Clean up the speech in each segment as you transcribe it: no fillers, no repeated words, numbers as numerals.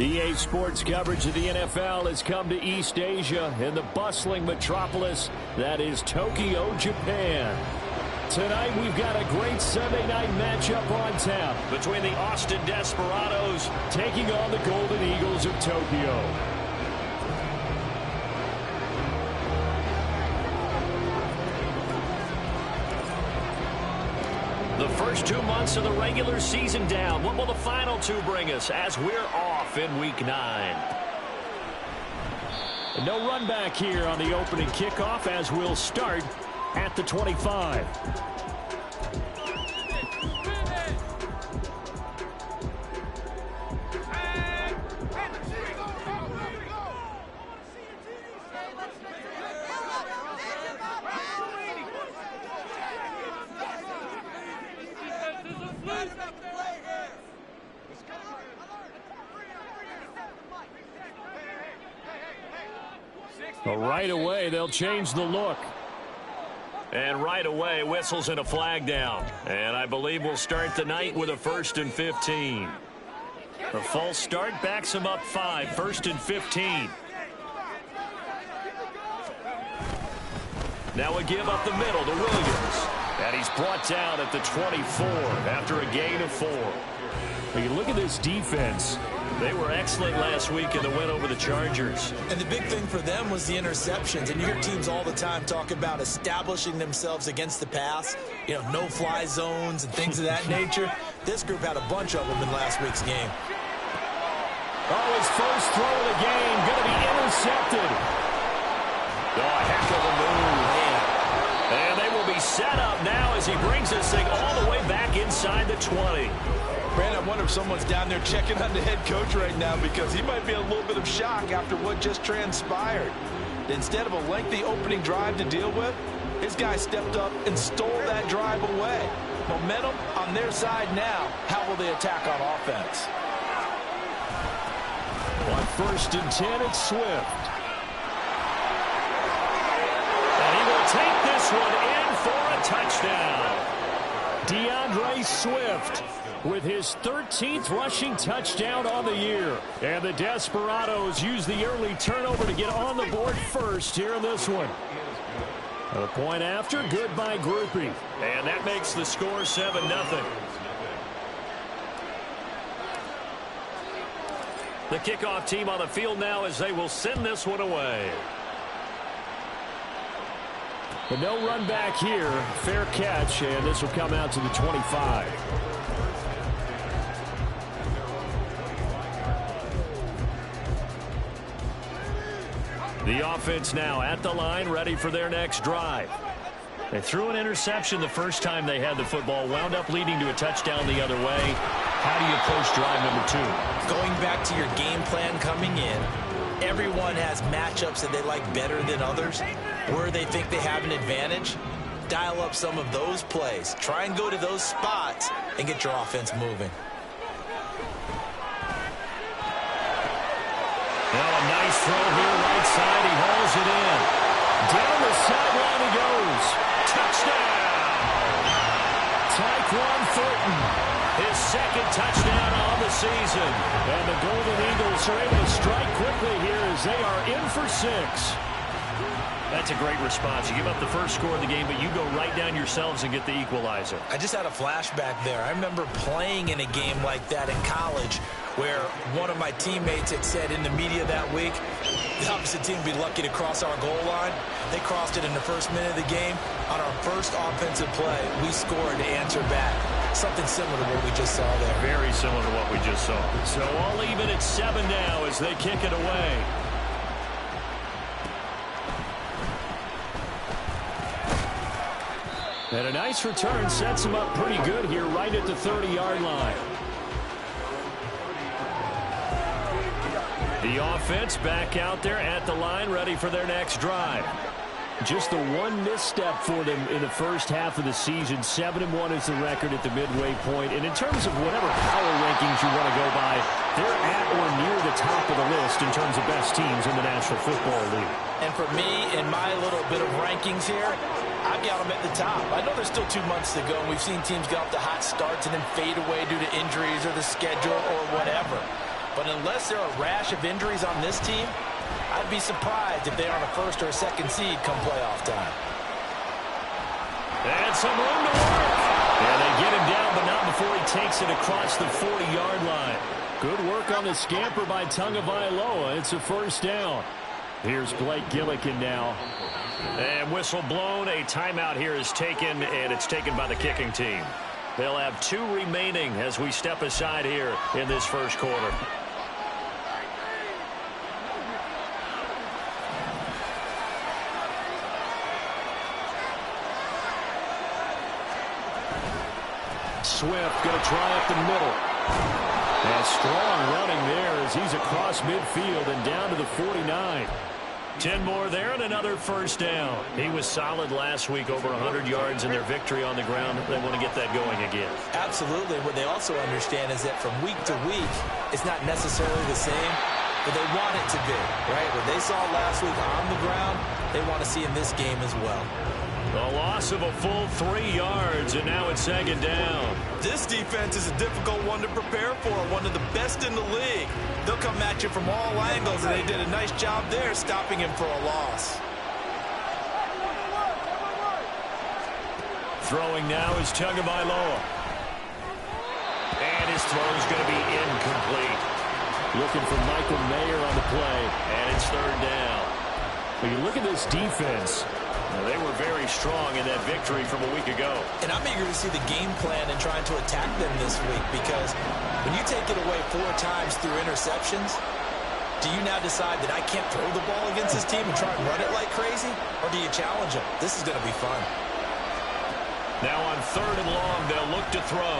EA Sports coverage of the NFL has come to East Asia in the bustling metropolis that is Tokyo, Japan. Tonight we've got a great Sunday night matchup on tap between the Austin Desperados taking on the Golden Eagles of Tokyo. The first 2 months of the regular season down. What will the final two bring us as we're off in Week 9? No run back here on the opening kickoff as we'll start at the 25. Well, right away, they'll change the look. And right away, whistles and a flag down. And I believe we'll start the night with a 1st and 15. The false start backs him up 5, 1st and 15. Now a give up the middle to Williams. And he's brought down at the 24 after a gain of 4. You look at this defense. They were excellent last week in the win over the Chargers. And the big thing for them was the interceptions. And you hear teams all the time talk about establishing themselves against the pass. You know, no-fly zones and things of that nature. This group had a bunch of them in last week's game. Oh, his first throw of the game going to be intercepted. Oh, a heck of a move. And they will be set up now as he brings this thing all the way back inside the 20. Brandon, I wonder if someone's down there checking on the head coach right now because he might be in a little bit of shock after what just transpired. Instead of a lengthy opening drive to deal with, his guy stepped up and stole that drive away. Momentum on their side now. How will they attack on offense? On 1st and 10, it's Swift. And he will take this one in for a touchdown. DeAndre Swift with his 13th rushing touchdown on the year. And the Desperados use the early turnover to get on the board first here in this one. A point after, good by Groupie. And that makes the score 7-0. The kickoff team on the field now as they will send this one away. But no run back here. Fair catch, and this will come out to the 25. The offense now at the line, ready for their next drive. They threw an interception the first time they had the football, wound up leading to a touchdown the other way. How do you approach drive number 2? Going back to your game plan coming in, everyone has matchups that they like better than others, where they think they have an advantage. Dial up some of those plays. Try and go to those spots and get your offense moving. Now a nice throw here, right side. He hauls it in. Down the sideline he goes. Touchdown! Tyquan Thornton, his second touchdown on the season. And the Golden Eagles are able to strike quickly here as they are in for 6. That's a great response. You give up the first score of the game, but you go right down yourselves and get the equalizer. I just had a flashback there. I remember playing in a game like that in college where one of my teammates had said in the media that week, the opposite team would be lucky to cross our goal line. They crossed it in the first minute of the game. On our first offensive play, we scored to answer back. Something similar to what we just saw there. Very similar to what we just saw. So all even at 7 now as they kick it away. And a nice return sets him up pretty good here right at the 30-yard line. The offense back out there at the line, ready for their next drive. Just the one misstep for them in the first half of the season. 7-1 is the record at the midway point. And in terms of whatever power rankings you want to go by, they're at or near the top of the list in terms of best teams in the National Football League. And for me, in my little bit of rankings here, I've got them at the top. I know there's still 2 months to go, and we've seen teams get off to hot starts and then fade away due to injuries or the schedule or whatever. But unless there are a rash of injuries on this team, I'd be surprised if they aren't a first or a second seed come playoff time. And some room to work. And they get him down, but not before he takes it across the 40-yard line. Good work on the scamper by Tagovailoa. It's a first down. Here's Blake Gillikin now. And whistle blown. A timeout here is taken, and it's taken by the kicking team. They'll have 2 remaining as we step aside here in this first quarter. Swift going to try up the middle. And strong running there as he's across midfield and down to the 49. 10 more there and another first down. He was solid last week, over 100 yards in their victory on the ground. They want to get that going again. Absolutely. What they also understand is that from week to week, it's not necessarily the same, but they want it to be, right? What they saw last week on the ground, they want to see in this game as well. A loss of a full 3 yards, and now it's second down. This defense is a difficult one to prepare for, one of the best in the league. They'll come at you from all angles, and they did a nice job there stopping him for a loss. Throwing now is Tagovailoa. And his throw is going to be incomplete. Looking for Michael Mayer on the play, and it's third down. When you look at this defense, they were very strong in that victory from a week ago. And I'm eager to see the game plan and trying to attack them this week, because when you take it away 4 times through interceptions, do you now decide that I can't throw the ball against this team and try and run it like crazy? Or do you challenge them? This is going to be fun. Now on third and long, they'll look to throw.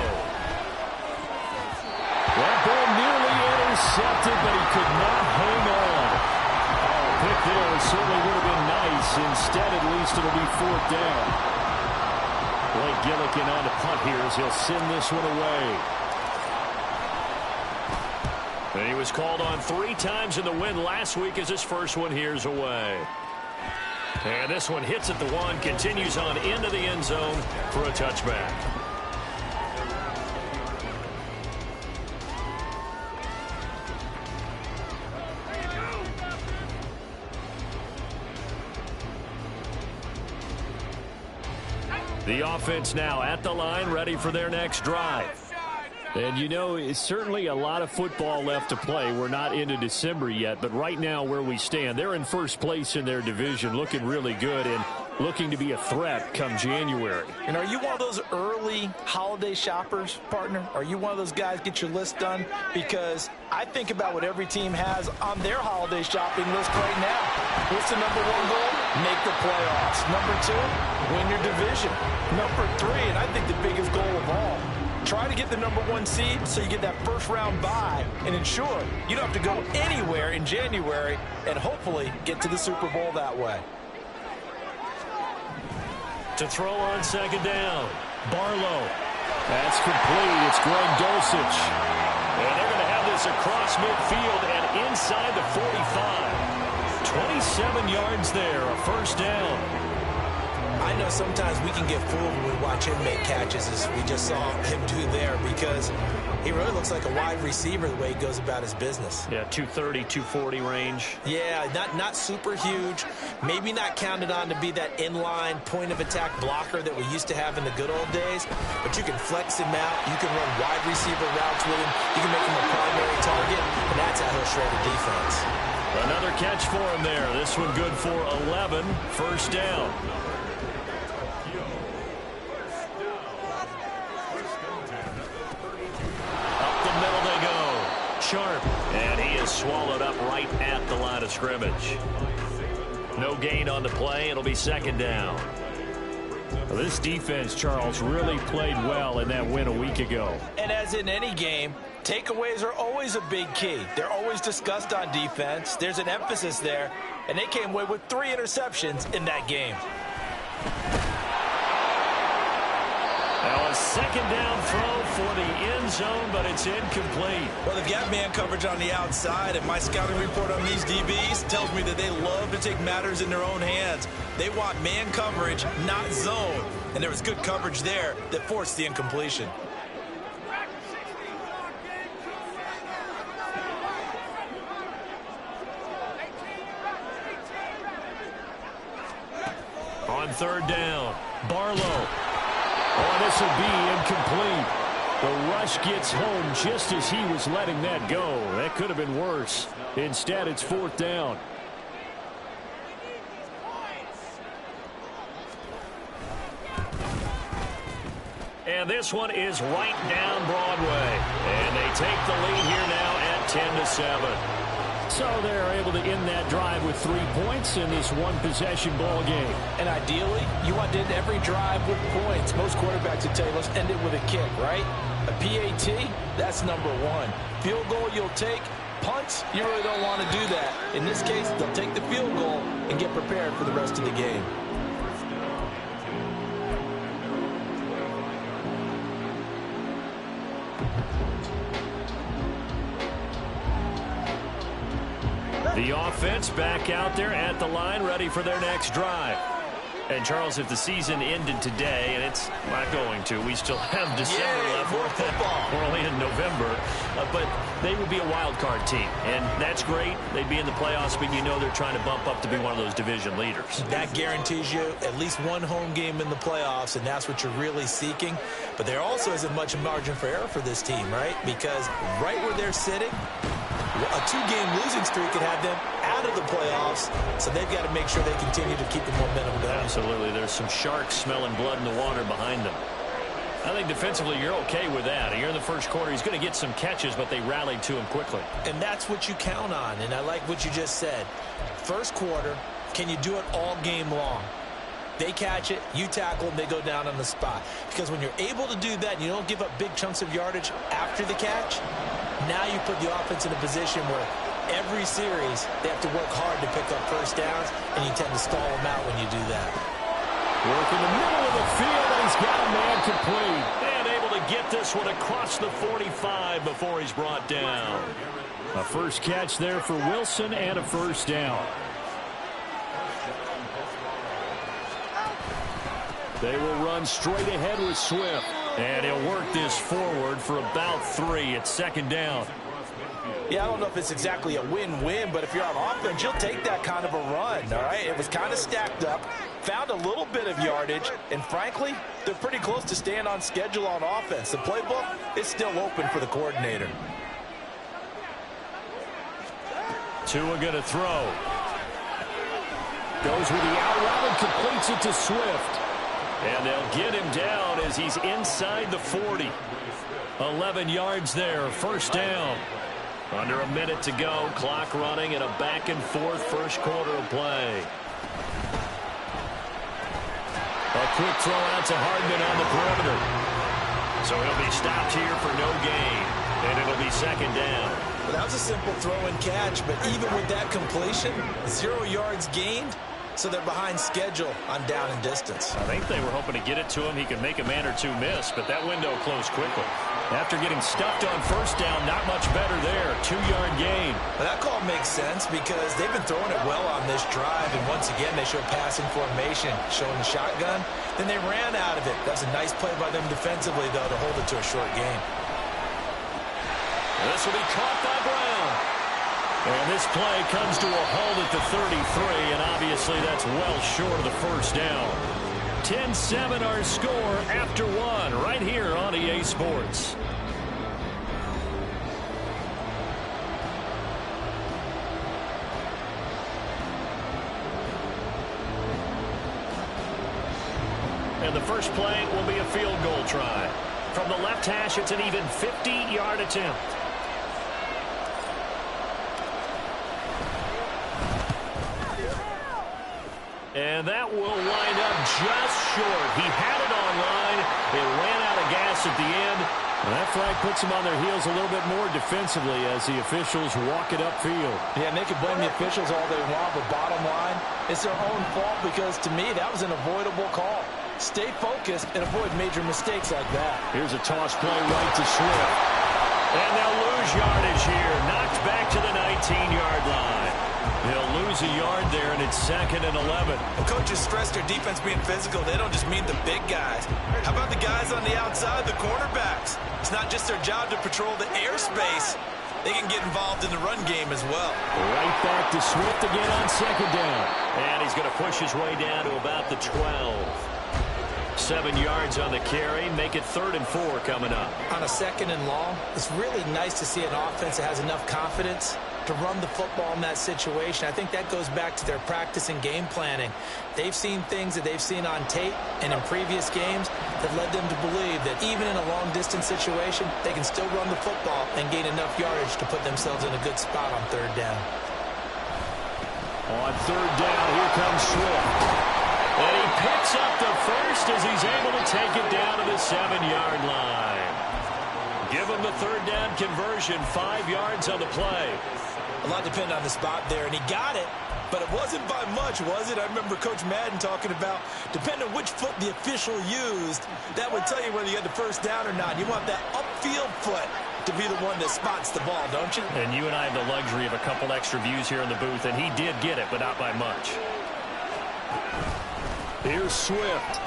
That ball nearly intercepted, but he could not hang on. Pick there certainly would have been nice. Instead, at least, it'll be fourth down. Blake Gillikin on the punt here as he'll send this one away. And he was called on 3 times in the win last week as his first one here's away. And this one hits at the 1, continues on into the end zone for a touchback. The offense now at the line, ready for their next drive. And, you know, it's certainly a lot of football left to play. We're not into December yet, but right now where we stand, they're in first place in their division, looking really good and looking to be a threat come January. And are you one of those early holiday shoppers, partner? Are you one of those guys get your list done? Because I think about what every team has on their holiday shopping list right now. What's the number 1 goal? Make the playoffs. Number 2, win your division. Number 3, and I think the biggest goal of all, try to get the number 1 seed so you get that first round bye and ensure you don't have to go anywhere in January and hopefully get to the Super Bowl that way. To throw on second down, Barlow. That's complete. It's Greg Dulcich. And they're going to have this across midfield and inside the 45. 27 yards there, a first down. I know sometimes we can get fooled when we watch him make catches, as we just saw him do there, because he really looks like a wide receiver the way he goes about his business. Yeah, 230, 240 range. Yeah, not super huge. Maybe not counted on to be that inline point-of-attack blocker that we used to have in the good old days, but you can flex him out. You can run wide receiver routes with him. You can make him a primary target, and that's how he'll shred a defense. Another catch for him there. This one good for 11, first down. Sharp, and he is swallowed up right at the line of scrimmage. No gain on the play. It'll be second down. Well, this defense, Charles, really played well in that win a week ago. And as in any game, takeaways are always a big key. They're always discussed on defense. There's an emphasis there, and they came away with 3 interceptions in that game. Now a second down throw for the end zone, but it's incomplete. Well, they've got man coverage on the outside, and my scouting report on these DBs tells me that they love to take matters in their own hands. They want man coverage, not zone. And there was good coverage there that forced the incompletion. On third down, Barlow. Oh, this will be incomplete. The rush gets home just as he was letting that go. That could have been worse. Instead, it's fourth down. And this one is right down Broadway. And they take the lead here now at 10-7. So they're able to end that drive with 3 points in this one-possession ball game. And ideally, you want to end every drive with points. Most quarterbacks would tell you, let's end it with a kick, right? A PAT, that's number one. Field goal you'll take. Punts, you really don't want to do that. In this case, they'll take the field goal and get prepared for the rest of the game. The offense back out there at the line, ready for their next drive. And, Charles, if the season ended today, and it's not going to, we still have December left. More football. We're only in November. But they would be a wild card team. And that's great. They'd be in the playoffs, but you know they're trying to bump up to be one of those division leaders. That guarantees you at least one home game in the playoffs, and that's what you're really seeking. But there also isn't much margin for error for this team, right? Because right where they're sitting, a 2-game losing streak could have them out of the playoffs, so they've got to make sure they continue to keep the momentum going. Absolutely. There's some sharks smelling blood in the water behind them. I think defensively you're okay with that. You're in the first quarter. He's going to get some catches, but they rallied to him quickly. And that's what you count on, and I like what you just said. First quarter, can you do it all game long? They catch it, you tackle, and they go down on the spot. Because when you're able to do that and you don't give up big chunks of yardage after the catch, now you put the offense in a position where every series they have to work hard to pick up first downs, and you tend to stall them out when you do that. Work in the middle of the field, and he's got a man complete. And able to get this one across the 45 before he's brought down. A first catch there for Wilson and a first down. They will run straight ahead with Swift. And he'll work this forward for about 3 at second down. Yeah, I don't know if it's exactly a win-win, but if you're on offense, you'll take that kind of a run, all right? It was kind of stacked up, found a little bit of yardage, and frankly, they're pretty close to staying on schedule on offense. The playbook is still open for the coordinator. Tua going to throw. Goes with the out route and completes it to Swift. And they'll get him down as he's inside the 40. 11 yards there, first down. Under a minute to go, clock running, and a back-and-forth first quarter of play. A quick throw out to Hardman on the perimeter. So he'll be stopped here for no gain, and it'll be second down. Well, that was a simple throw and catch, but even with that completion, 0 yards gained. So they're behind schedule on down and distance. I think they were hoping to get it to him. He could make a man or two miss, but that window closed quickly. After getting stuffed on first down, not much better there. 2-yard gain. Well, that call makes sense because they've been throwing it well on this drive, and once again they show passing formation, showing the shotgun. Then they ran out of it. That's a nice play by them defensively, though, to hold it to a short gain. This will be caught by Brown. And this play comes to a halt at the 33, and obviously that's well short of the first down. 10-7 our score after 1 right here on EA Sports. And the first play will be a field goal try. From the left hash, it's an even 50-yard attempt. And that will wind up just short. He had it online. It ran out of gas at the end. And that flag puts them on their heels a little bit more defensively as the officials walk it upfield. Yeah, and they can blame the officials all they want, but bottom line, it's their own fault because, to me, that was an avoidable call. Stay focused and avoid major mistakes like that. Here's a toss play right to Swift. And they'll lose yardage here. Knocked back to the 19-yard line. They'll lose a yard there, and it's 2nd and 11. Well, coaches stress their defense being physical. They don't just mean the big guys. How about the guys on the outside, the cornerbacks? It's not just just their job to patrol the airspace. They can get involved in the run game as well. Right back to Swift again on second down. And he's going to push his way down to about the 12. 7 yards on the carry. Make it 3rd and 4 coming up. On a 2nd and long, it's really nice to see an offense that has enough confidence to run the football in that situation. I think that goes back to their practice and game planning. They've seen things that they've seen on tape and in previous games that led them to believe that even in a long-distance situation, they can still run the football and gain enough yardage to put themselves in a good spot on 3rd down. On 3rd down, here comes Swift. And he picks up the first as he's able to take it down to the 7-yard line. Give him the 3rd down conversion, 5 yards on the play. A lot depended on the spot there, and he got it, but it wasn't by much, was it? I remember Coach Madden talking about, depending on which foot the official used, that would tell you whether you had the 1st down or not. You want that upfield foot to be the one that spots the ball, don't you? And you and I have the luxury of a couple extra views here in the booth, and he did get it, but not by much. Here's Swift.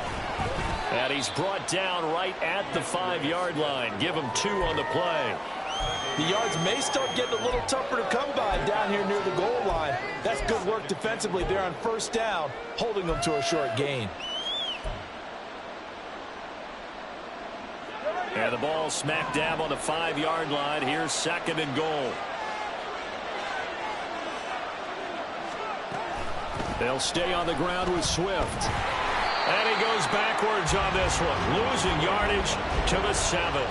And he's brought down right at the 5-yard line. Give him 2 on the play. The yards may start getting a little tougher to come by down here near the goal line. That's good work defensively there on 1st down, holding them to a short gain. And the ball smack dab on the 5-yard line. Here's 2nd and goal. They'll stay on the ground with Swift. And he goes backwards on this one, losing yardage to the 7.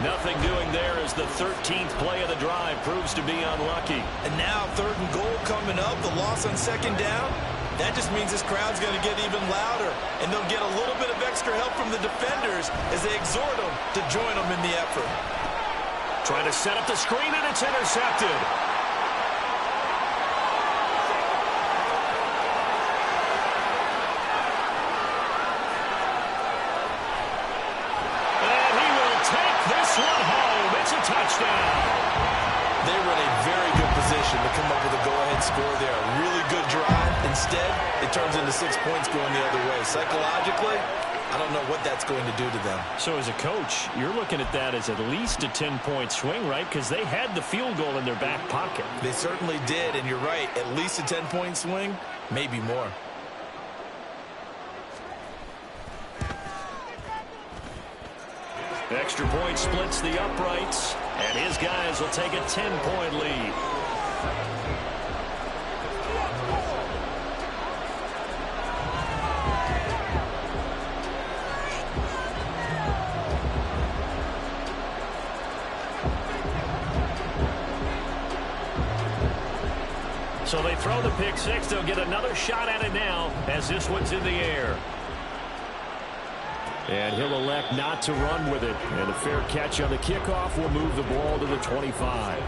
Nothing doing there as the 13th play of the drive proves to be unlucky. And now 3rd and goal coming up, the loss on 2nd down. That just means this crowd's going to get even louder, and they'll get a little bit of extra help from the defenders as they exhort them to join them in the effort. Trying to set up the screen, and it's intercepted. Touchdown. They were in a very good position to come up with a go-ahead score there. A really good drive. Instead, it turns into 6 points going the other way. Psychologically, I don't know what that's going to do to them. So as a coach, you're looking at that as at least a 10-point swing, right? Because they had the field goal in their back pocket. They certainly did, and you're right. At least a 10-point swing, maybe more. Extra point splits the uprights, and his guys will take a 10-point lead. So they throw the pick six. They'll get another shot at it now as this one's in the air. And he'll elect not to run with it. And a fair catch on the kickoff will move the ball to the 25.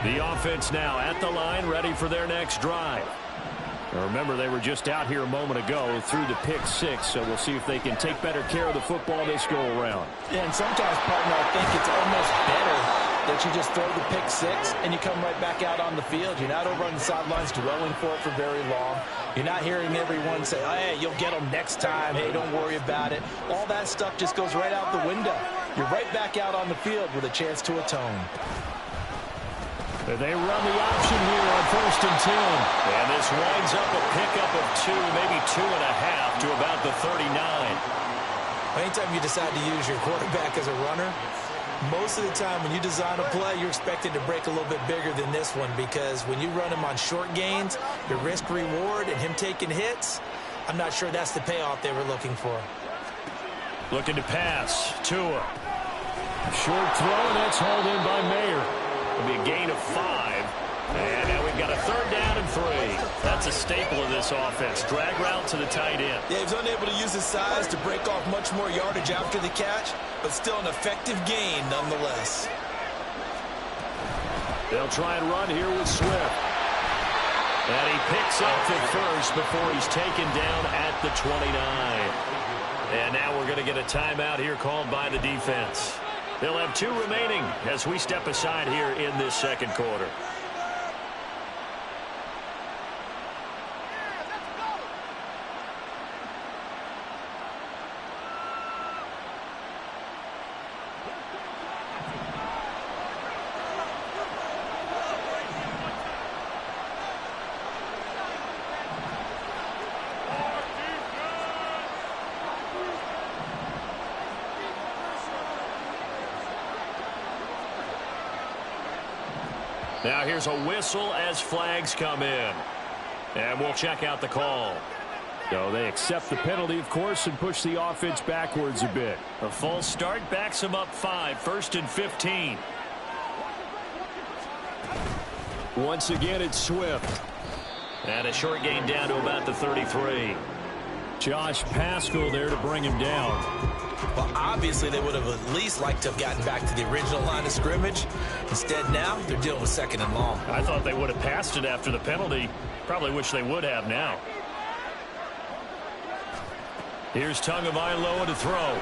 The offense now at the line, ready for their next drive. Now remember, they were just out here a moment ago through the pick six, so we'll see if they can take better care of the football this go-around. Yeah, and sometimes, partner, I think it's almost better that you just throw the pick six and you come right back out on the field. You're not over on the sidelines dwelling for it for very long. You're not hearing everyone say, oh, hey, you'll get them next time. Hey, don't worry about it. All that stuff just goes right out the window. You're right back out on the field with a chance to atone. They run the option here on 1st and 10. And this winds up a pickup of 2, maybe 2.5 to about the 39. Anytime you decide to use your quarterback as a runner, most of the time when you design a play, you're expected to break a little bit bigger than this one, because when you run him on short gains, your risk-reward and him taking hits, I'm not sure that's the payoff they were looking for. Looking to pass. Tua. Short throw, and that's hauled in by Mayer. It'll be a gain of 5. And now we've got a 3rd down and 3. That's a staple of this offense. Drag route to the tight end. Yeah, he was unable to use his size to break off much more yardage after the catch, but still an effective gain nonetheless. They'll try and run here with Swift. And he picks up the first before he's taken down at the 29. And now we're going to get a timeout here called by the defense. They'll have 2 remaining as we step aside here in this second quarter. Now here's a whistle as flags come in. And we'll check out the call. So they accept the penalty, of course, and push the offense backwards a bit. A false start backs them up 5, 1st and 15. Once again, it's Swift. And a short gain down to about the 33. Josh Paschal there to bring him down. Well, obviously, they would have at least liked to have gotten back to the original line of scrimmage. Instead, now, they're dealing with 2nd and long. I thought they would have passed it after the penalty. Probably wish they would have now. Here's Tagovailoa to throw.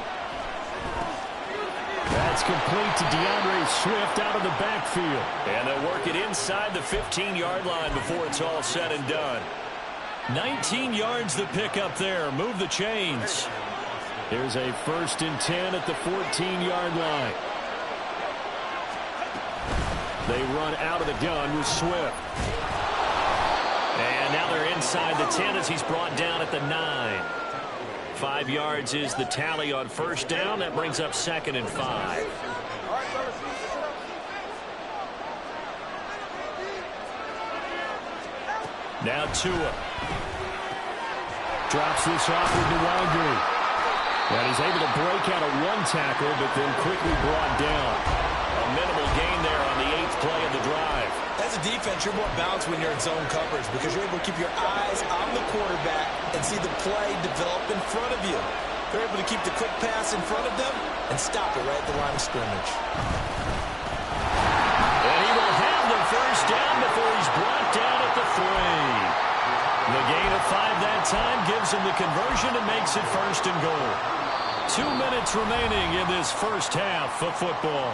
That's complete to DeAndre Swift out of the backfield. And they'll work it inside the 15-yard line before it's all said and done. 19 yards the pick up there. Move the chains. Here's a 1st and 10 at the 14-yard line. They run out of the gun with Swift. And now they're inside the 10 as he's brought down at the 9. 5 yards is the tally on 1st down. That brings up 2nd and 5. Now Tua. Drops this off with Nwangwu. And he's able to break out of 1 tackle, but then quickly brought down. A minimal gain there on the 8th play of the drive. As a defense, you're more balanced when you're in zone coverage because you're able to keep your eyes on the quarterback and see the play develop in front of you. They're able to keep the quick pass in front of them and stop it right at the line of scrimmage. And he will have the 1st down before he's brought down at the 3. The gain of 5 that time gives him the conversion and makes it 1st and goal. 2 minutes remaining in this 1st half of football.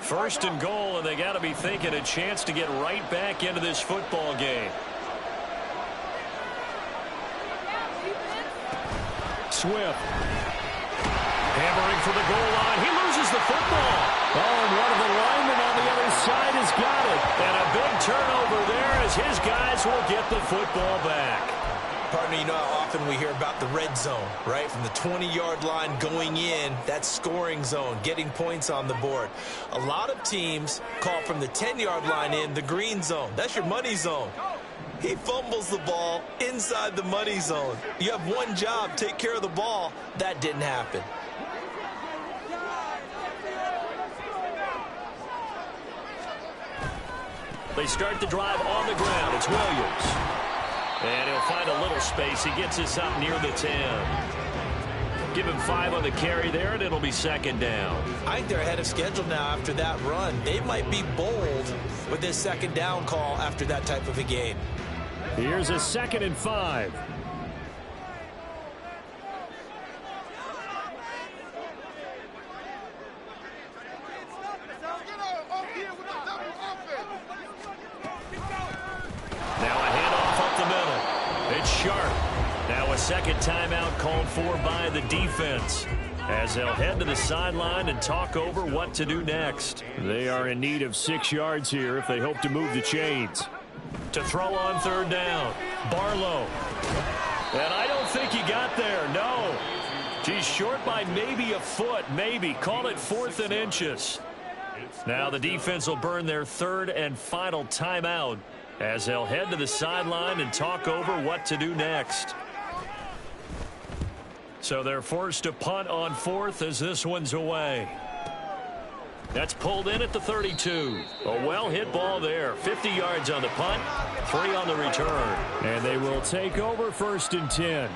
First and goal, and they got to be thinking a chance to get right back into this football game. Swift. Hammering for the goal line. He loses the football. Oh, and one of the linemen on the other side has got it. And a big turnover there as his guys will get the football back. Partner, you know how often we hear about the red zone, right? From the 20-yard line going in, that scoring zone, getting points on the board. A lot of teams call from the 10-yard line in the green zone. That's your money zone. He fumbles the ball inside the money zone. You have one job, take care of the ball. That didn't happen. They start the drive on the ground. It's Williams. And he'll find a little space. He gets us up near the 10. Give him 5 on the carry there, and it'll be 2nd down. I think they're ahead of schedule now after that run. They might be bold with this 2nd down call after that type of a game. Here's a 2nd and 5. Now a handoff up the middle. It's Sharp. Now a 2nd timeout called for by the defense, as they'll head to the sideline and talk over what to do next. They are in need of 6 yards here if they hope to move the chains. To throw on 3rd down, Barlow. And I don't think he got there, no. He's short by maybe a foot, maybe. Call it 4th and inches. Now the defense will burn their 3rd and final timeout as they'll head to the sideline and talk over what to do next. So they're forced to punt on 4th as this one's away. That's pulled in at the 32. A well-hit ball there. 50 yards on the punt, 3 on the return. And they will take over 1st and 10.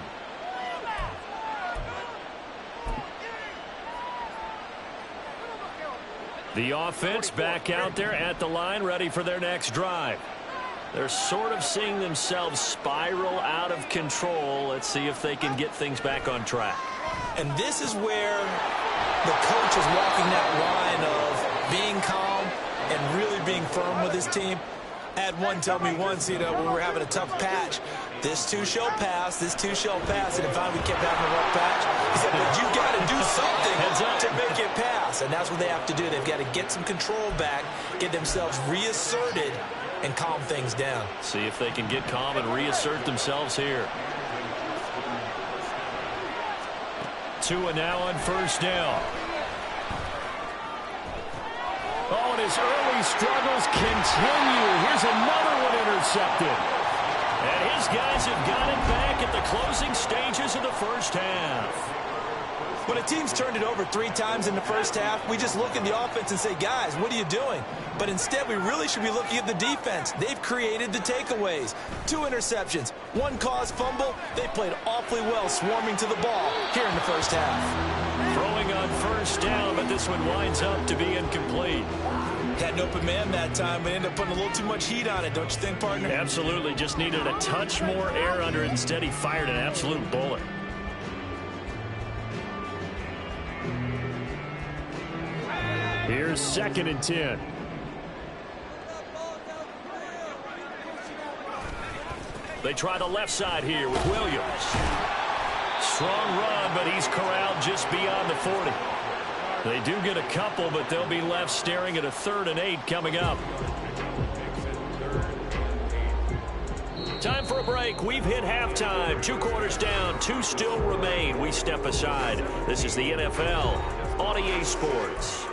The offense back out there at the line, ready for their next drive. They're sort of seeing themselves spiral out of control. Let's see if they can get things back on track. And this is where the coach is walking that line of being calm and really being firm with his team. I had one tell me once, when we were having a tough patch, this too shall pass, this too shall pass. And finally we kept having a rough patch. He said, but you got to do something to make it pass. And that's what they have to do. They've got to get some control back, get themselves reasserted, and calm things down. See if they can get calm and reassert themselves here. Tua now on first down. Oh, and his early struggles continue. Here's another one intercepted. And his guys have got it back at the closing stages of the first half. When a team's turned it over 3 times in the first half, we just look at the offense and say, guys, what are you doing? But instead, we really should be looking at the defense. They've created the takeaways. 2 interceptions, 1 caused fumble. They played awfully well swarming to the ball here in the first half. Throwing on first down, but this one winds up to be incomplete. Had an open man that time, but ended up putting a little too much heat on it, don't you think, partner? Absolutely. Just needed a touch more air under it. Instead, he fired an absolute bullet. Here's 2nd and 10. They try the left side here with Williams. Strong run, but he's corralled just beyond the 40. They do get a couple, but they'll be left staring at a 3rd and 8 coming up. Time for a break. We've hit halftime. 2 quarters down. 2 still remain. We step aside. This is the NFL on EA Sports.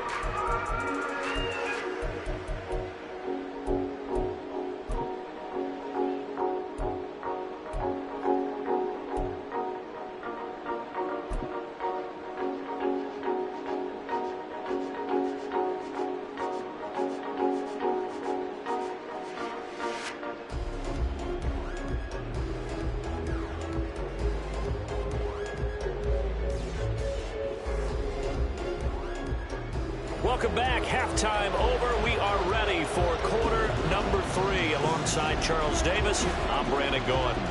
Welcome back. Halftime over. We are ready for quarter number 3. Alongside Charles Davis, I'm Brandon Gordon.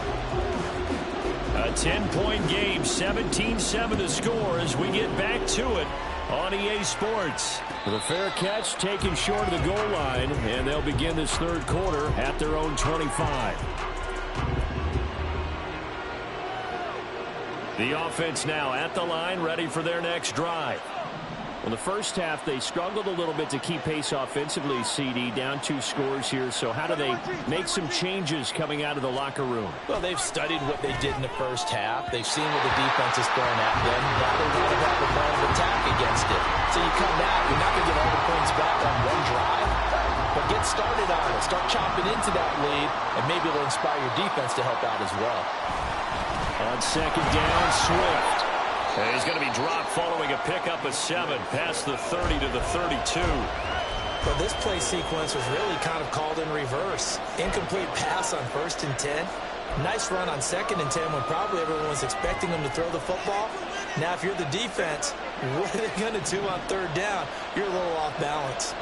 A 10-point game, 17-7 the score as we get back to it on EA Sports. With a fair catch taken short of the goal line, and they'll begin this 3rd quarter at their own 25. The offense now at the line, ready for their next drive. In the first half, they struggled a little bit to keep pace offensively, CD, down 2 scores here. So how do they make some changes coming out of the locker room? Well, they've studied what they did in the first half. They've seen what the defense is throwing at them. Now they want to have a plan of attack against it. So you come out, you're not going to get all the points back on one drive, but get started on it. Start chopping into that lead, and maybe it'll inspire your defense to help out as well. On 2nd down, Swift. And he's going to be dropped following a pickup of 7 past the 30 to the 32. But this play sequence was really kind of called in reverse. Incomplete pass on 1st and 10. Nice run on 2nd and 10 when probably everyone was expecting them to throw the football. Now, if you're the defense, what are they going to do on 3rd down? You're a little off balance.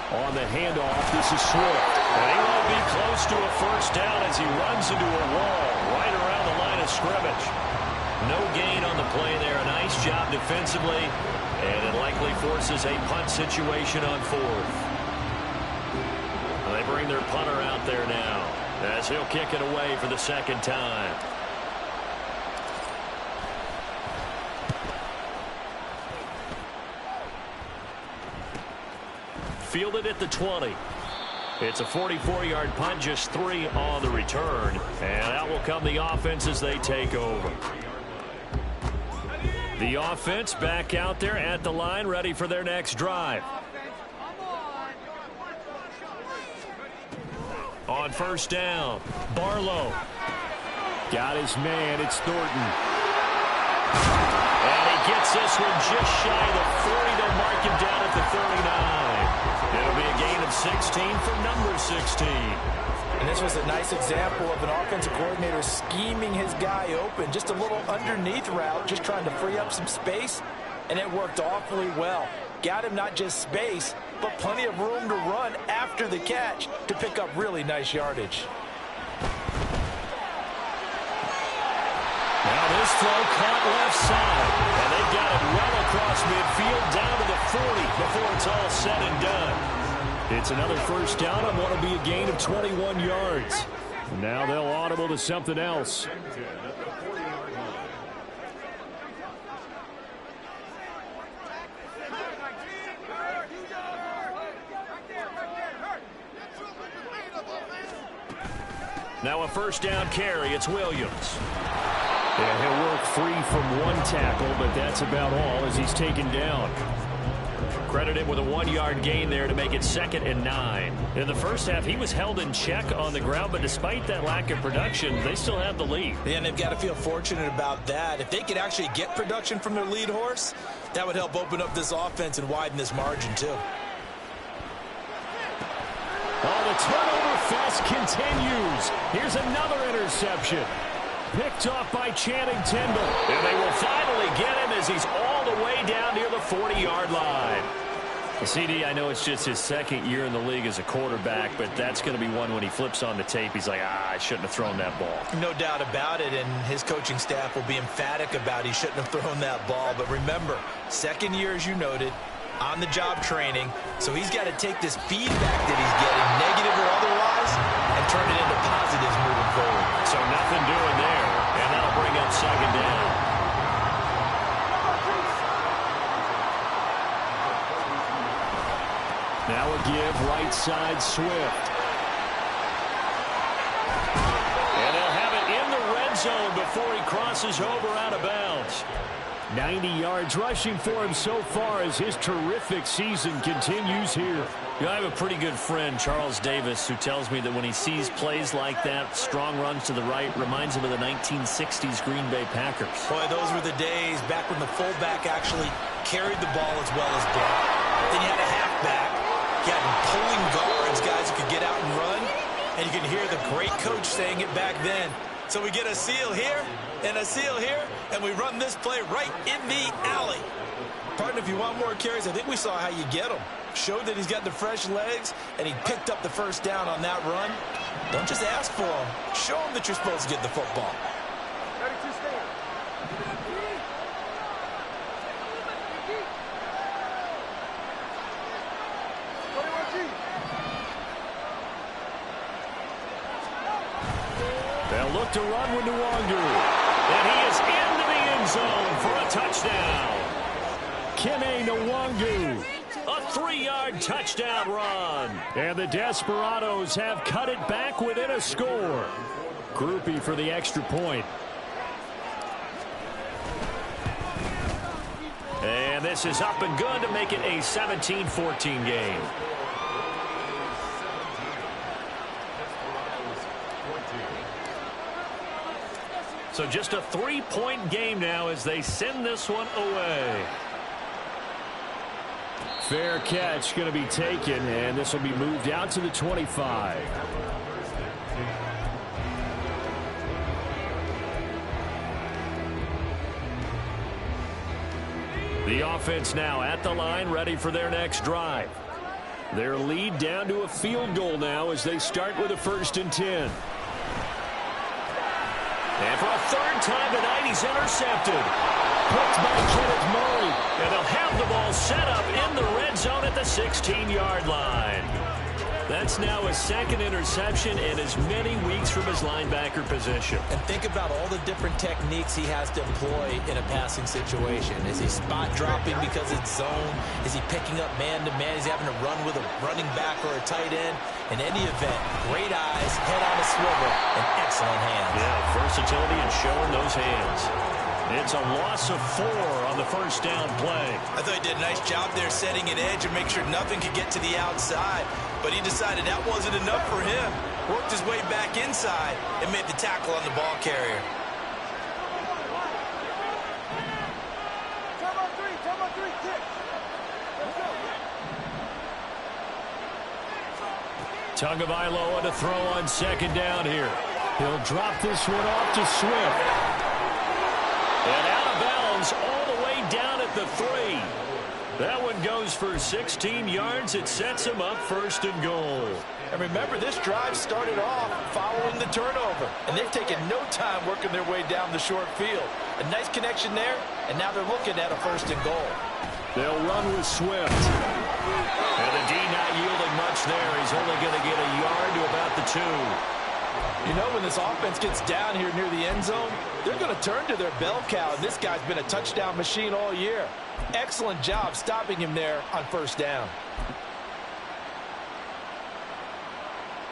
On the handoff, this is Swift. And he won't be close to a first down as he runs into a wall right around the line of scrimmage. No gain on the play there. A nice job defensively. And it likely forces a punt situation on 4th. They bring their punter out there now as he'll kick it away for the 2nd time. Fielded at the 20. It's a 44-yard punt, just 3 on the return. And out will come the offense as they take over. The offense back out there at the line, ready for their next drive. On 1st down, Barlow. Got his man, it's Thornton. And he gets this one just shy of the 40. They'll mark him down at the 39. It'll be a gain of 16 for number 16. And this was a nice example of an offensive coordinator scheming his guy open. Just a little underneath route, just trying to free up some space. And it worked awfully well. Got him not just space, but plenty of room to run after the catch to pick up really nice yardage. Now this throw caught left side. And they've got it well across midfield down to the 40 before it's all said and done. It's another first down on what will be a gain of 21 yards. Now they'll audible to something else. Now a first down carry. It's Williams. Yeah, he'll work free from one tackle, but that's about all as he's taken down. Credit him with a 1-yard gain there to make it 2nd and 9. In the first half, he was held in check on the ground, but despite that lack of production, they still have the lead. And they've got to feel fortunate about that. If they could actually get production from their lead horse, that would help open up this offense and widen this margin too. Oh, the turnover fest continues. Here's another interception. Picked off by Channing Tindall. And they will finally get him as he's all the way down near the 40-yard line. CD, I know it's just his 2nd year in the league as a quarterback, but that's going to be one when he flips on the tape. He's like, I shouldn't have thrown that ball. No doubt about it, and his coaching staff will be emphatic about he shouldn't have thrown that ball. But remember, 2nd year, as you noted, on-the-job training, so he's got to take this feedback that he's getting, negative or otherwise, and turn it into positives moving forward. So nothing doing there, and that'll bring up 2nd down. Now a give right side Swift. And they'll have it in the red zone before he crosses over out of bounds. 90 yards rushing for him so far as his terrific season continues here. You know, I have a pretty good friend, Charles Davis, who tells me that when he sees plays like that, strong runs to the right, reminds him of the 1960s Green Bay Packers. Boy, those were the days back when the fullback actually carried the ball as well as blocked. Then you had a halfback. You had pulling guards, guys who could get out and run. And you can hear the great coach saying it back then. So we get a seal here and a seal here, and we run this play right in the alley. Partner, if you want more carries, I think we saw how you get him. Showed that he's got the fresh legs, and he picked up the first down on that run. Don't just ask for him. Show him that you're supposed to get the football. They'll look to run with Nwangu. And he is into the end zone for a touchdown. Kttn Nwangu. A 3-yard touchdown run. And the Desperados have cut it back within a score. Groupie for the extra point. And this is up and good to make it a 17-14 game. So just a 3-point game now as they send this one away. Fair catch going to be taken, and this will be moved out to the 25. The offense now at the line, ready for their next drive. Their lead down to a field goal now as they start with a 1st and 10. And for a 3rd time tonight, he's intercepted. Picked by Kenneth Murray. And they'll have the ball set up in the red zone at the 16-yard line. That's now a 2nd interception in as many weeks from his linebacker position. And think about all the different techniques he has to employ in a passing situation. Is he spot dropping because it's zone? Is he picking up man-to-man? Is he having to run with a running back or a tight end? In any event, great eyes, head on a swivel, and excellent hands. Yeah, versatility and showing those hands. It's a loss of 4 on the 1st down play. I thought he did a nice job there setting an edge and make sure nothing could get to the outside. But he decided that wasn't enough for him. Worked his way back inside and made the tackle on the ball carrier. Tagovailoa to throw on 2nd down here. He'll drop this one off to Swift. And out of bounds all the way down at the 3. That one goes for 16 yards. It sets him up 1st and goal. And remember, this drive started off following the turnover. And they've taken no time working their way down the short field. A nice connection there, and now they're looking at a 1st and goal. They'll run with Swift. And the D not yielding much there. He's only going to get a yard to about the 2. You know, when this offense gets down here near the end zone, they're going to turn to their bell cow, and this guy's been a touchdown machine all year. Excellent job stopping him there on 1st down.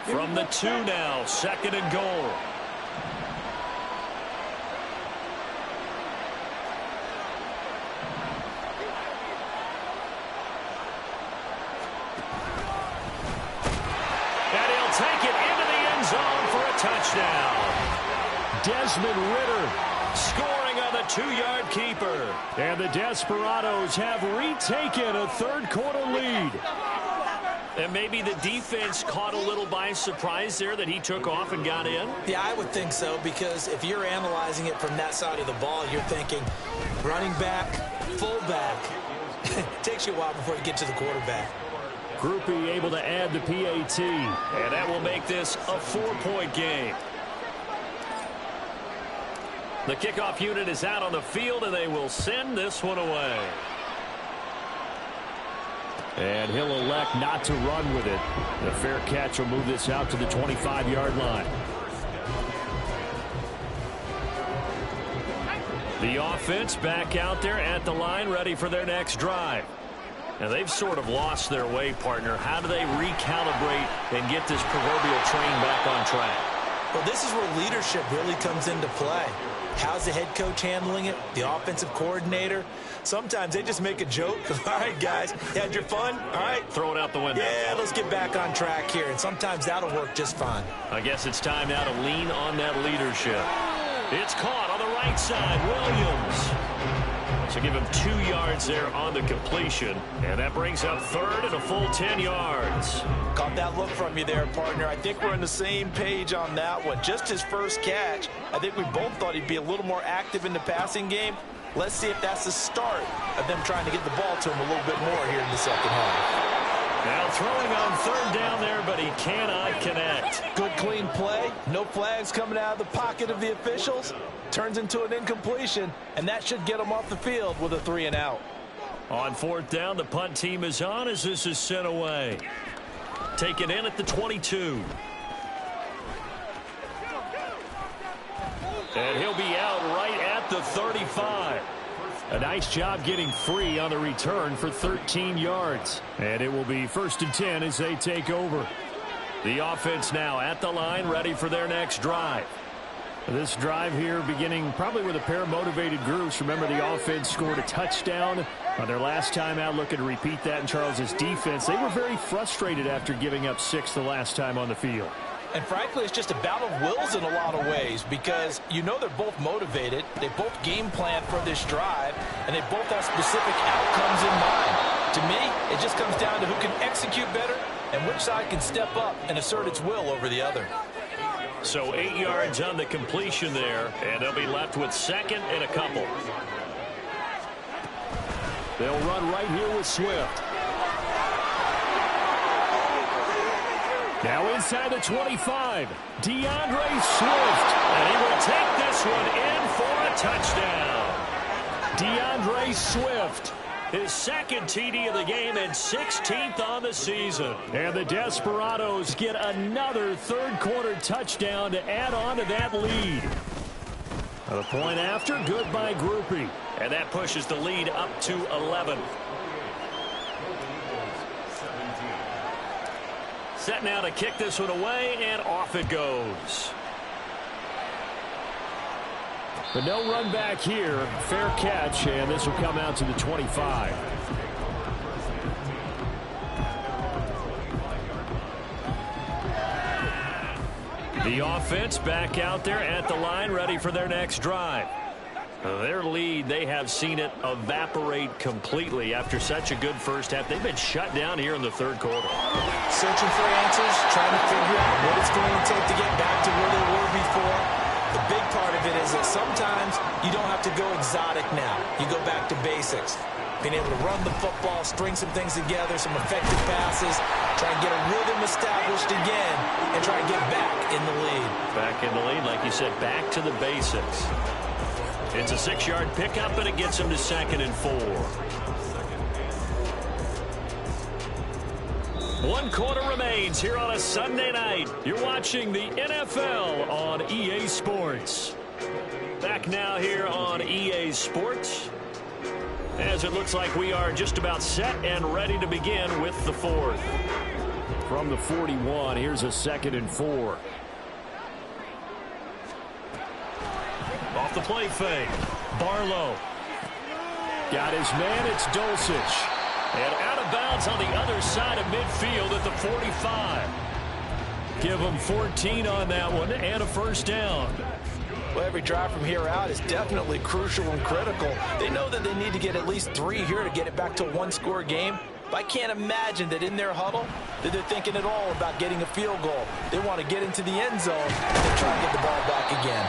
From the 2 now, 2nd and goal. And he'll take it into the end zone for a touchdown. Desmond Ridder scoring on the 2-yard keeper. And the Desperados have retaken a third-quarter lead. And maybe the defense caught a little by surprise there that he took off and got in? Yeah, I would think so, because if you're analyzing it from that side of the ball, you're thinking running back, fullback. It takes you a while before you get to the quarterback. Groupie able to add the PAT. And that will make this a 4-point game. The kickoff unit is out on the field, and they will send this one away. And he'll elect not to run with it. The fair catch will move this out to the 25-yard line. The offense back out there at the line, ready for their next drive. Now, they've sort of lost their way, partner. How do they recalibrate and get this proverbial train back on track? Well, this is where leadership really comes into play. How's the head coach handling it? The offensive coordinator? Sometimes they just make a joke. All right, guys, you had your fun? All right. Throw it out the window. Yeah, let's get back on track here. And sometimes that'll work just fine. I guess it's time now to lean on that leadership. It's caught on the right side. Williams. So give him 2 yards there on the completion. And that brings up third and a full 10 yards. Caught that look from you there, partner. I think we're on the same page on that one. Just his first catch. I think we both thought he'd be a little more active in the passing game. Let's see if that's the start of them trying to get the ball to him a little bit more here in the second half. Now throwing on third down there, but he cannot connect. Good clean play. No flags coming out of the pocket of the officials. Turns into an incompletion, and that should get him off the field with a 3-and-out. On fourth down, the punt team is on as this is sent away. Taken in at the 22. And he'll be out right at the 35. A nice job getting free on the return for 13 yards. And it will be 1st and 10 as they take over. The offense now at the line, ready for their next drive. This drive here beginning probably with a pair of motivated groups. Remember, the offense scored a touchdown on their last time out, looking to repeat that in Charles's defense. They were very frustrated after giving up 6 the last time on the field. And frankly, it's just a battle of wills in a lot of ways, because you know they're both motivated. They both game plan for this drive, and they both have specific outcomes in mind. To me, it just comes down to who can execute better and which side can step up and assert its will over the other. So 8 yards on the completion there, and they'll be left with 2nd and a couple. They'll run right here with Swift. Now inside the 25, DeAndre Swift. And he will take this one in for a touchdown. DeAndre Swift, his 2nd TD of the game and 16th on the season. And the Desperados get another third-quarter touchdown to add on to that lead. The point after, good by Groupie. And that pushes the lead up to 11. Set now to kick this one away, and off it goes. But no run back here. Fair catch, and this will come out to the 25. The offense back out there at the line, ready for their next drive. Their lead, they have seen it evaporate completely after such a good first half. They've been shut down here in the third quarter. Searching for answers, trying to figure out what it's going to take to get back to where they were before. The big part of it is that sometimes you don't have to go exotic now. You go back to basics. Being able to run the football, string some things together, some effective passes, try and get a rhythm established again, and try and get back in the lead. Back in the lead, like you said, back to the basics. It's a 6-yard pickup, and it gets him to 2nd and 4. 1 quarter remains here on a Sunday night. You're watching the NFL on EA Sports. Back now here on EA Sports, as it looks like we are just about set and ready to begin with the 4th. From the 41, here's a 2nd and 4. Off the play fake. Barlow. Got his man, it's Dulcich. And out of bounds on the other side of midfield at the 45. Give them 14 on that one and a first down. Well, every drive from here out is definitely crucial and critical. They know that they need to get at least 3 here to get it back to a one-score game. But I can't imagine that in their huddle that they're thinking at all about getting a field goal. They want to get into the end zone and try and get the ball back again.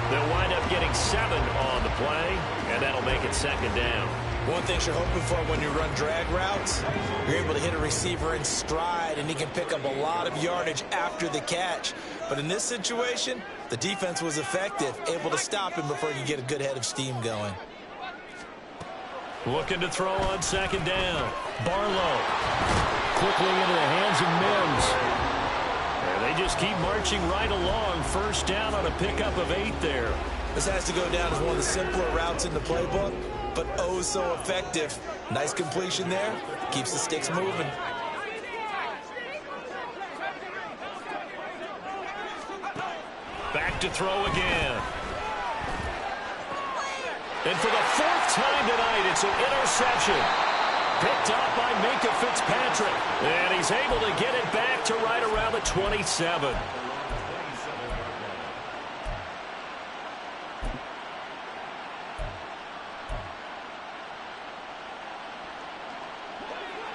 They'll wind up getting 7 on the play, and that'll make it 2nd down. One thing you're hoping for when you run drag routes, you're able to hit a receiver in stride, and he can pick up a lot of yardage after the catch. But in this situation, the defense was effective, able to stop him before you get a good head of steam going. Looking to throw on 2nd down. Barlow. Quickly into the hands of Mims. And they just keep marching right along. First down on a pickup of 8 there. This has to go down as one of the simpler routes in the playbook, but oh so effective. Nice completion there. Keeps the sticks moving. Back to throw again. And for the 4th time tonight, it's an interception. Picked up by Minka Fitzpatrick. And he's able to get it back to right around the 27.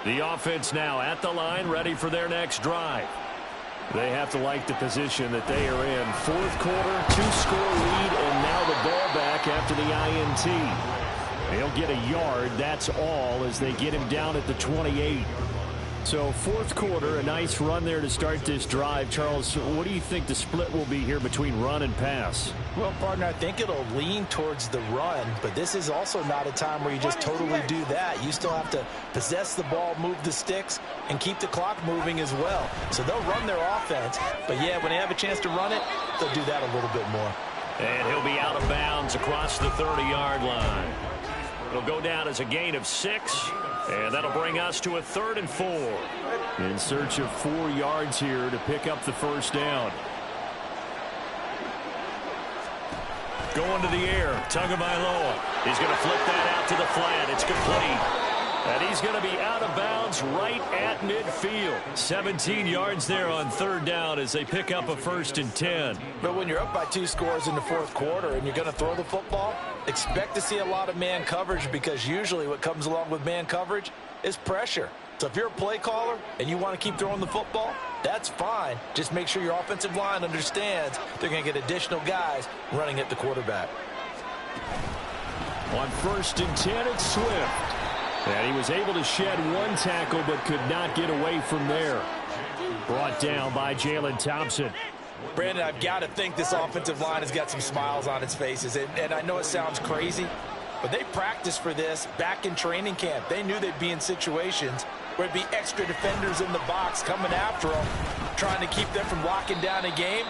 The offense now at the line, ready for their next drive. They have to like the position that they are in. 4th quarter, 2-score lead, and now the ball back after the INT. They'll get a yard, that's all, as they get him down at the 28. So 4th quarter, a nice run there to start this drive. Charles, what do you think the split will be here between run and pass? Well, partner, I think it'll lean towards the run, but this is also not a time where you just totally do that. You still have to possess the ball, move the sticks, and keep the clock moving as well. So they'll run their offense, but yeah, when they have a chance to run it, they'll do that a little bit more. And he'll be out of bounds across the 30-yard line. It'll go down as a gain of 6, and that'll bring us to a 3rd and 4. In search of 4 yards here to pick up the first down. Going to the air, Tagovailoa. He's going to flip that out to the flat. It's complete. And he's going to be out of bounds right at midfield. 17 yards there on 3rd down as they pick up a 1st and 10. But when you're up by 2 scores in the 4th quarter and you're going to throw the football, expect to see a lot of man coverage, because usually what comes along with man coverage is pressure. So if you're a play caller and you want to keep throwing the football, that's fine. Just make sure your offensive line understands they're going to get additional guys running at the quarterback. On 1st and 10, it's Swift. And he was able to shed 1 tackle but could not get away from there. Brought down by Jalen Thompson. Brandon, I've got to think this offensive line has got some smiles on its faces. And I know it sounds crazy, but they practiced for this back in training camp. They knew they'd be in situations where it'd be extra defenders in the box coming after them, trying to keep them from locking down a game.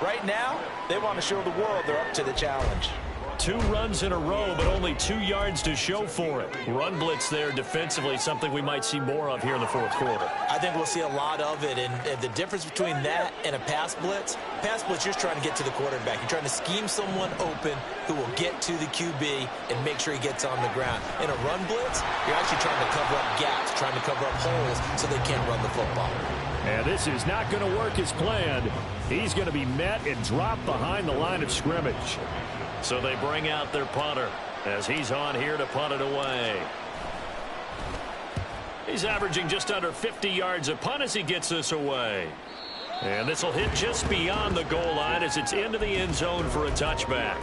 Right now, they want to show the world they're up to the challenge. 2 runs in a row, but only 2 yards to show for it. Run blitz there defensively, something we might see more of here in the 4th quarter. I think we'll see a lot of it, and the difference between that and a pass blitz, you're just trying to get to the quarterback. You're trying to scheme someone open who will get to the QB and make sure he gets on the ground. In a run blitz, you're actually trying to cover up gaps, trying to cover up holes so they can't run the football. And this is not going to work as planned. He's going to be met and dropped behind the line of scrimmage. So they bring out their punter as he's on here to punt it away. He's averaging just under 50 yards a punt as he gets this away. And this will hit just beyond the goal line as it's into the end zone for a touchback.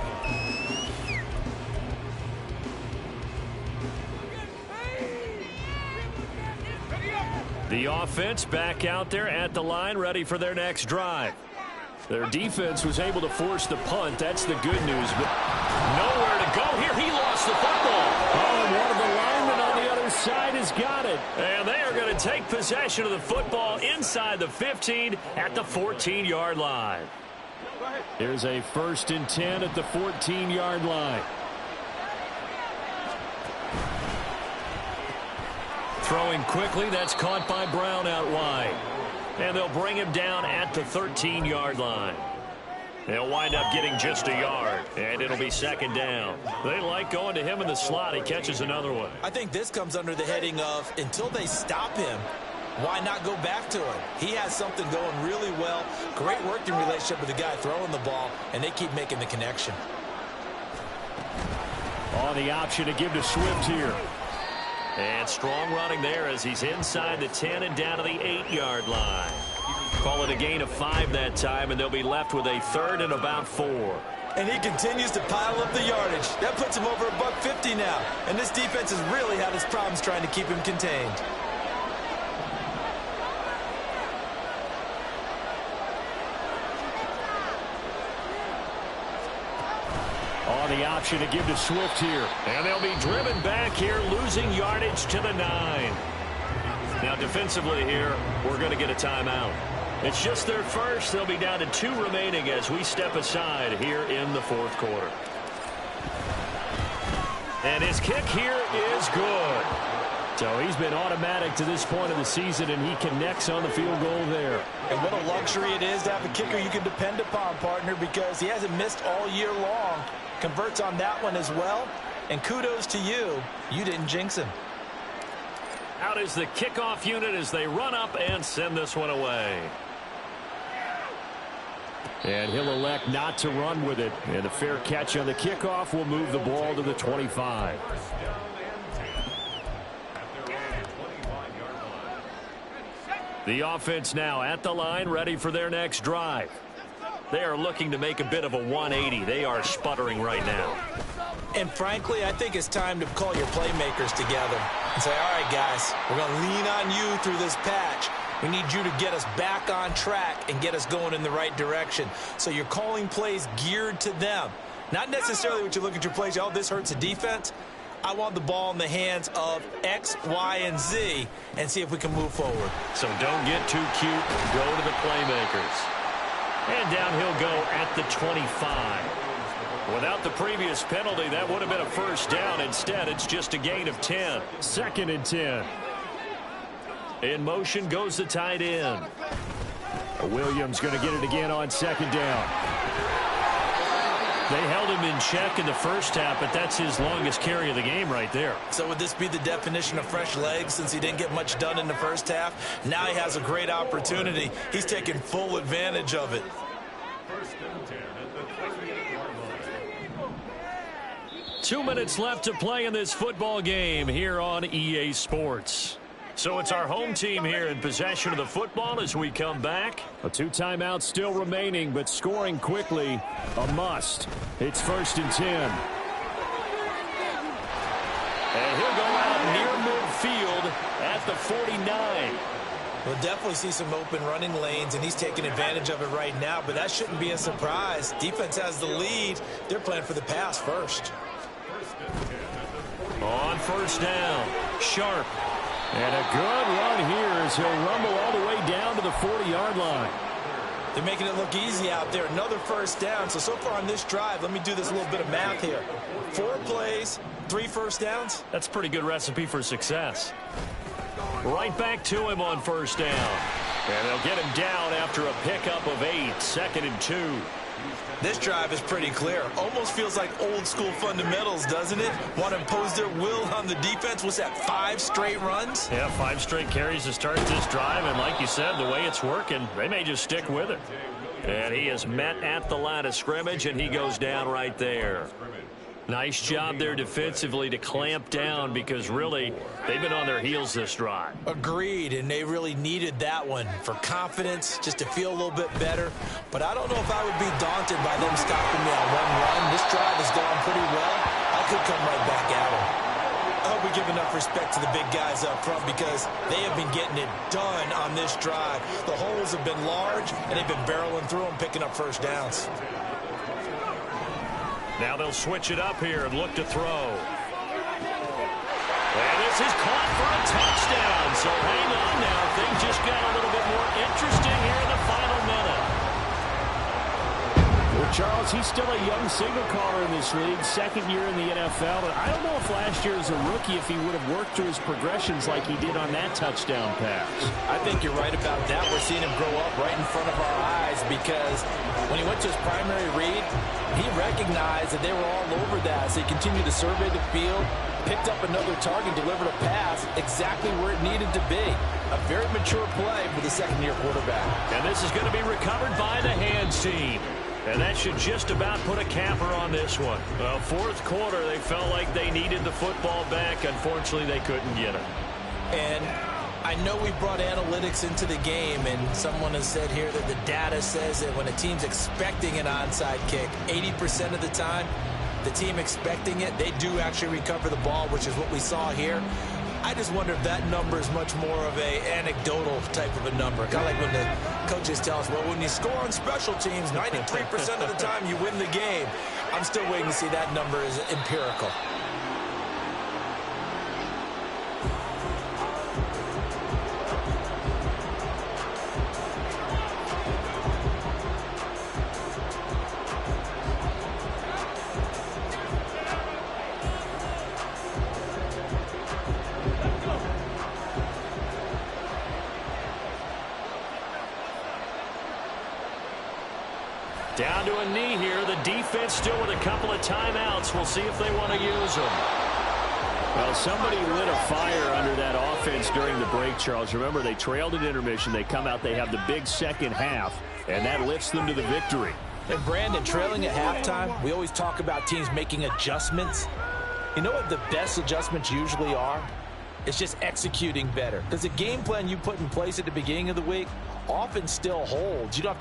The offense back out there at the line, ready for their next drive. Their defense was able to force the punt. That's the good news. But nowhere to go here. He lost the football. Oh, and one of the linemen on the other side has got it. And they are going to take possession of the football inside the 15 at the 14-yard line. Here's a 1st and 10 at the 14-yard line. throwing quickly. That's caught by Brown out wide. And they'll bring him down at the 13-yard line. They'll wind up getting just a yard, and it'll be second down. They like going to him in the slot. He catches another one. I think this comes under the heading of until they stop him, why not go back to him? He has something going really well. Great working relationship with the guy throwing the ball, and they keep making the connection. On the option to give to Swift here. And strong running there as he's inside the 10 and down to the 8-yard line. Call it a gain of 5 that time, and they'll be left with a 3rd and about 4. And he continues to pile up the yardage. That puts him over $150 now. And this defense has really had its problems trying to keep him contained. On the option to give to Swift here. And they'll be driven back here, losing yardage to the 9. Now defensively here, we're going to get a timeout. It's just their first. They'll be down to 2 remaining as we step aside here in the 4th quarter. And his kick here is good. So he's been automatic to this point of the season, and he connects on the field goal there. And what a luxury it is to have a kicker you can depend upon, partner, because he hasn't missed all year long. Converts on that one as well. And kudos to you. You didn't jinx him. Out is the kickoff unit as they run up and send this one away. And he'll elect not to run with it. And a fair catch on the kickoff will move the ball to the 25. The offense now at the line, ready for their next drive. They are looking to make a bit of a 180. They are sputtering right now. And frankly, I think it's time to call your playmakers together and say, all right, guys, we're going to lean on you through this patch. We need you to get us back on track and get us going in the right direction. So you're calling plays geared to them. Not necessarily what you look at your plays, oh, this hurts the defense. I want the ball in the hands of X, Y, and Z and see if we can move forward. So don't get too cute. Go to the playmakers. And down he'll go at the 25. Without the previous penalty, that would have been a first down. Instead, it's just a gain of 10. 2nd and 10. In motion goes the tight end. Williams going to get it again on 2nd down. They held him in check in the first half, but that's his longest carry of the game right there. So would this be the definition of fresh legs since he didn't get much done in the first half? Now he has a great opportunity. He's taking full advantage of it. Two minutes left to play in this football game here on EA Sports. So it's our home team here in possession of the football as we come back. A 2 timeouts still remaining, but scoring quickly, a must. It's 1st and 10. And he'll go out near midfield at the 49. We'll definitely see some open running lanes, and he's taking advantage of it right now, but that shouldn't be a surprise. Defense has the lead. They're playing for the pass first. On 1st down, Sharp. And a good run here as he'll rumble all the way down to the 40-yard line. They're making it look easy out there. Another 1st down. So far on this drive, let me do this little bit of math here. 4 plays, 3 first downs. That's a pretty good recipe for success. Right back to him on 1st down. And they'll get him down after a pickup of 8, 2nd and 2. This drive is pretty clear. Almost feels like old school fundamentals, doesn't it? Want to impose their will on the defense. What's that, 5 straight runs? Yeah, 5 straight carries to start this drive. And like you said, the way it's working, they may just stick with it. And he is met at the line of scrimmage, and he goes down right there. Nice job there defensively to clamp down because really they've been on their heels this drive. Agreed, and they really needed that one for confidence, just to feel a little bit better. But I don't know if I would be daunted by them stopping me on 1 run. This drive has gone pretty well. I could come right back at them. I hope we give enough respect to the big guys up front because they have been getting it done on this drive. The holes have been large, and they've been barreling through them, picking up first downs. Now they'll switch it up here and look to throw. And this is caught for a touchdown. So hang on now. Things just got a little bit more interesting here in the final minute. We'll Charles, he's still a young signal caller in this league, second year in the NFL. And I don't know if last year as a rookie, if he would have worked through his progressions like he did on that touchdown pass. I think you're right about that. We're seeing him grow up right in front of our eyes because when he went to his primary read, he recognized that they were all over that. So he continued to survey the field, picked up another target, delivered a pass exactly where it needed to be. A very mature play for the second-year quarterback. And this is going to be recovered by the hands team. And that should just about put a capper on this one. Well, fourth quarter, they felt like they needed the football back. Unfortunately, they couldn't get it. And I know we brought analytics into the game, and someone has said here that the data says that when a team's expecting an onside kick, 80% of the time, the team expecting it, they do actually recover the ball, which is what we saw here. I just wonder if that number is much more of a anecdotal type of a number. Kind of like when the coaches tell us, well, when you score on special teams, 93% of the time you win the game. I'm still waiting to see that number is empirical. Down to a knee here. The defense still with a couple of timeouts. We'll see if they want to use them. Well, somebody lit a fire under that offense during the break, Charles. Remember, they trailed at intermission. They come out, they have the big second half, and that lifts them to the victory. And Brandon, trailing at halftime, we always talk about teams making adjustments. You know what the best adjustments usually are? It's just executing better. Because the game plan you put in place at the beginning of the week often still holds. You don't have